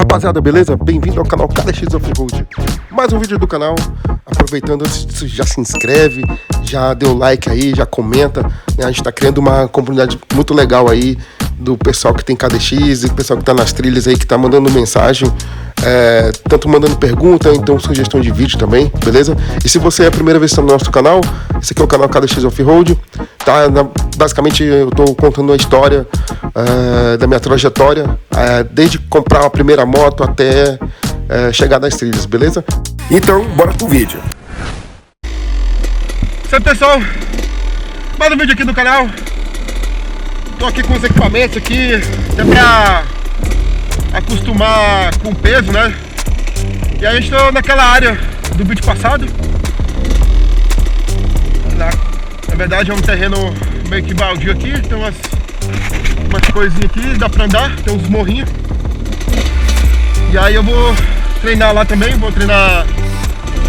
Fala rapaziada, beleza? Bem-vindo ao canal KDXOFFROAD. Mais um vídeo do canal. Aproveitando, já se inscreve, já deu like aí, já comenta, né? A gente tá criando uma comunidade muito legal aí do pessoal que tem KDX e do pessoal que tá nas trilhas aí, que tá mandando mensagem, tanto mandando pergunta, então sugestão de vídeo também, beleza? E se você é a primeira vez no nosso canal, esse aqui é o canal KDXOFFROAD, tá? Basicamente eu tô contando a história da minha trajetória, desde comprar a primeira moto até chegar nas trilhas, beleza? Então, bora pro vídeo. Certo, pessoal? Mais um vídeo aqui no canal. Tô aqui com os equipamentos aqui, até pra acostumar com o peso, né? E aí estou naquela área do vídeo passado. Na verdade é um terreno meio que baldio aqui, tem umas coisinhas aqui, dá pra andar, tem uns morrinhos. E aí eu vou treinar lá também, vou treinar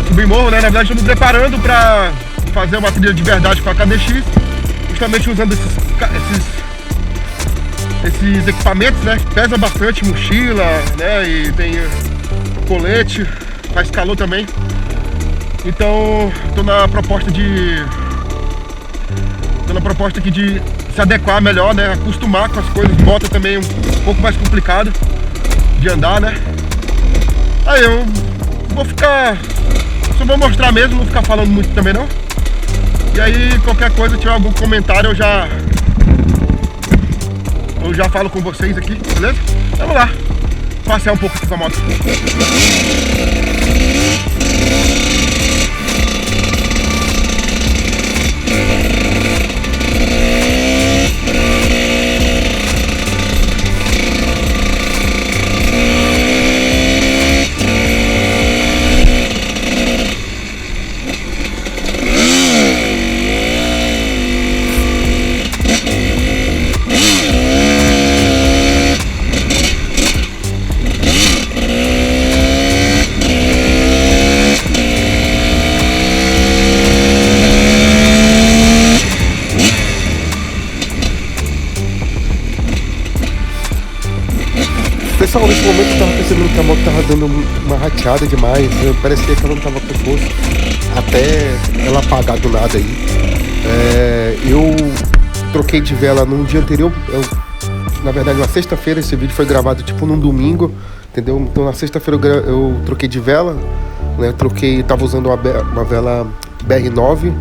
subir morro, né? Na verdade estou me preparando pra fazer uma trilha de verdade com a KDX, justamente usando esses equipamentos, né? Pesa bastante, mochila, né? E tem colete, faz calor também. Então tô na proposta aqui de se adequar melhor, né? Acostumar com as coisas. Moto também é um pouco mais complicado de andar, né? Aí eu vou ficar, só vou mostrar mesmo, não vou ficar falando muito também não. E aí qualquer coisa, tiver algum comentário, eu já falo com vocês aqui, beleza? Vamos lá, passear um pouco aqui com a moto. Pessoal, nesse momento eu tava percebendo que a moto tava dando uma rateada demais, né? Parecia que ela não tava com força, até ela apagar do nada aí. Eu troquei de vela num dia anterior, na verdade na sexta-feira, esse vídeo foi gravado tipo num domingo, entendeu? Então na sexta-feira eu troquei de vela, né? Tava usando uma vela BR9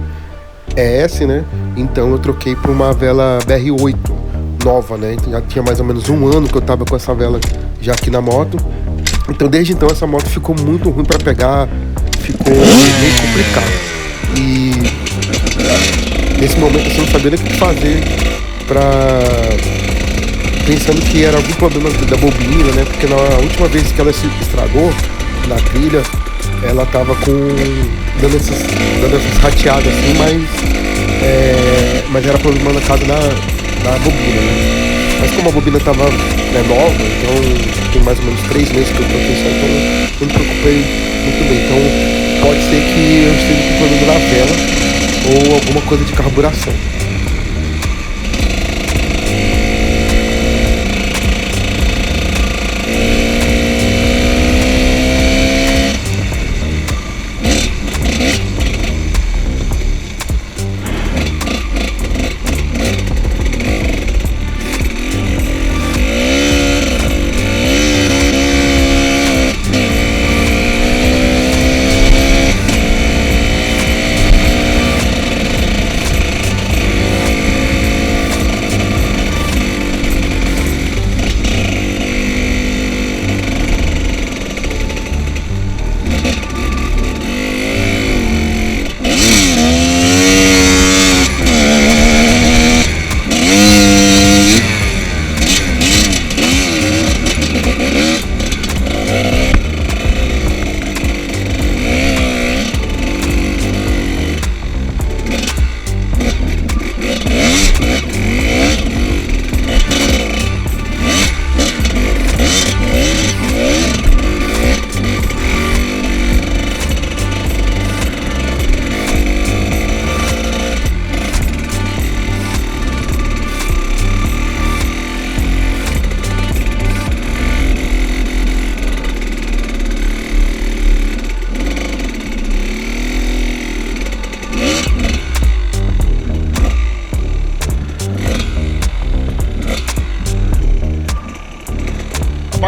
ES, né? Então eu troquei por uma vela BR8 nova, né? Então já tinha mais ou menos um ano que eu tava com essa vela já aqui na moto. Então desde então essa moto ficou muito ruim para pegar, ficou meio complicado. E nesse momento eu não sabia nem o que fazer, pensando que era algum problema da bobina, né? Porque na última vez que ela se estragou na trilha, ela tava dando essas rateadas assim, mas era problema na casa da bobina, né? Mas como a bobina tava nova, então tem mais ou menos 3 meses que eu troquei só, então eu me preocupei muito bem. Então pode ser que eu esteja com problema na vela ou alguma coisa de carburação.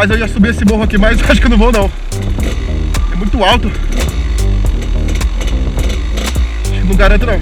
Rapaz, eu ia subir esse morro aqui, mas acho que eu não vou não. É muito alto. Acho que não garanto não.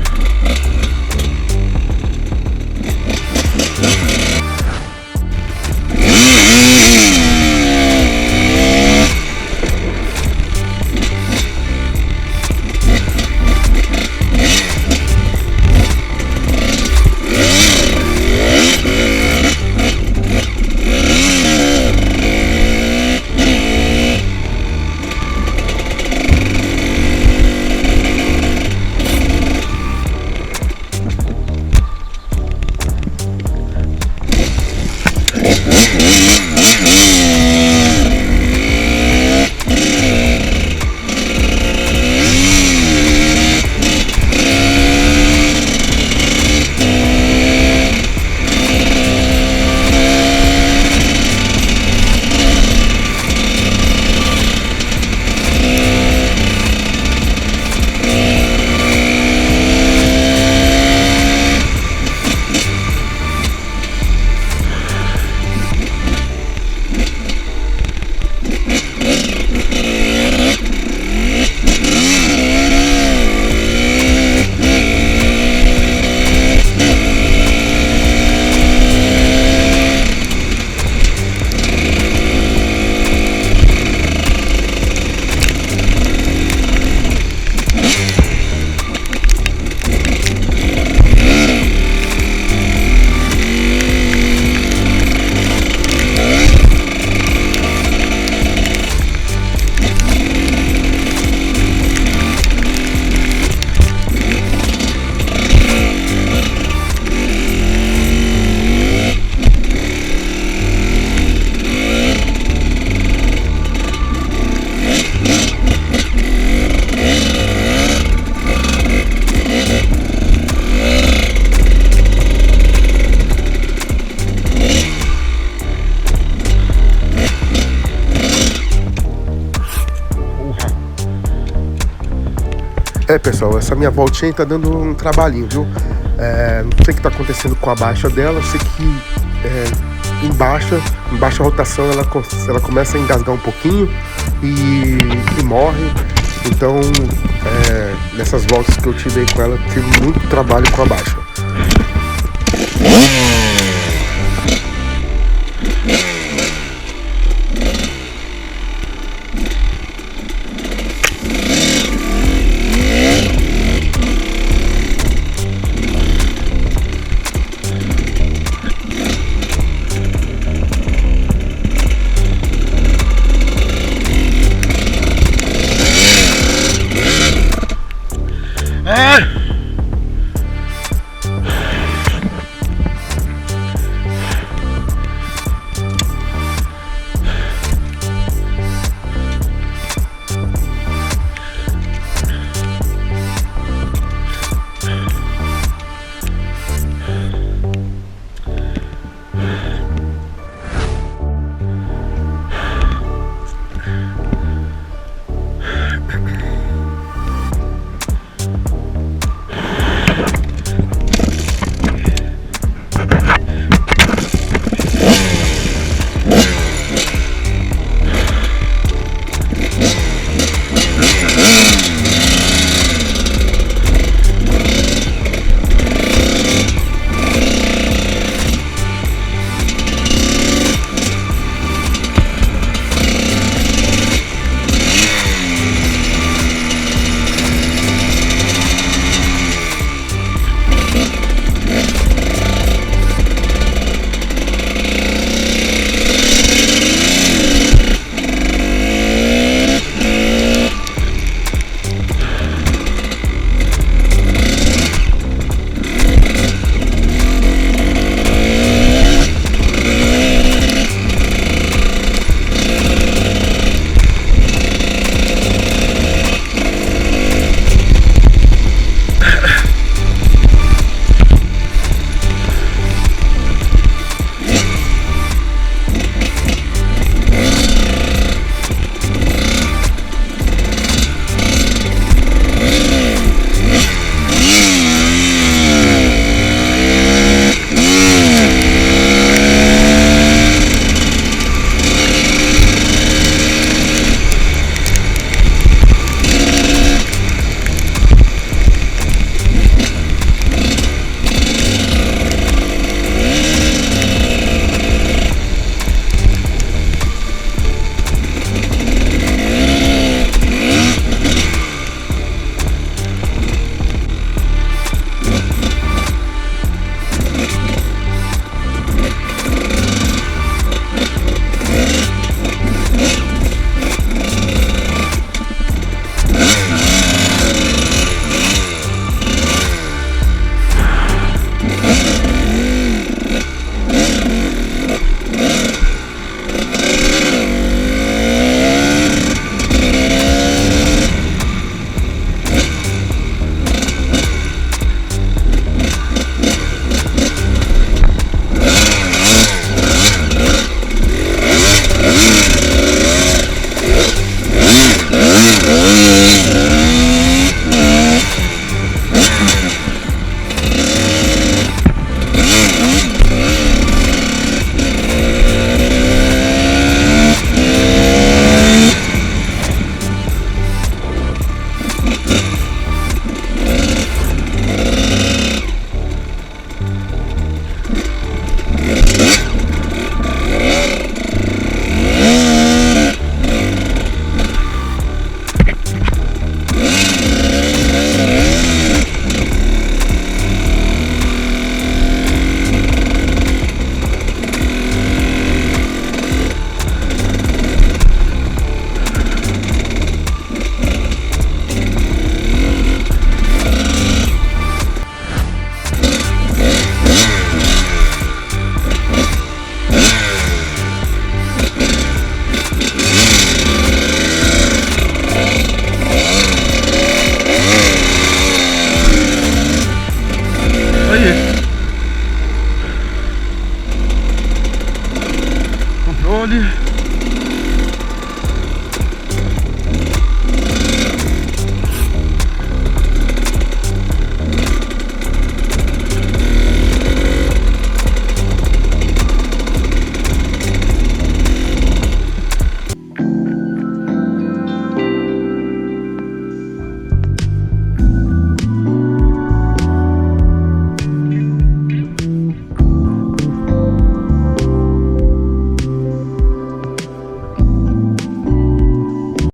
Pessoal, essa minha voltinha tá dando um trabalhinho, viu? Não sei o que tá acontecendo com a baixa dela. Eu sei que em baixa rotação ela começa a engasgar um pouquinho e morre. Então nessas voltas que eu tive com ela, tive muito trabalho com a baixa. controle.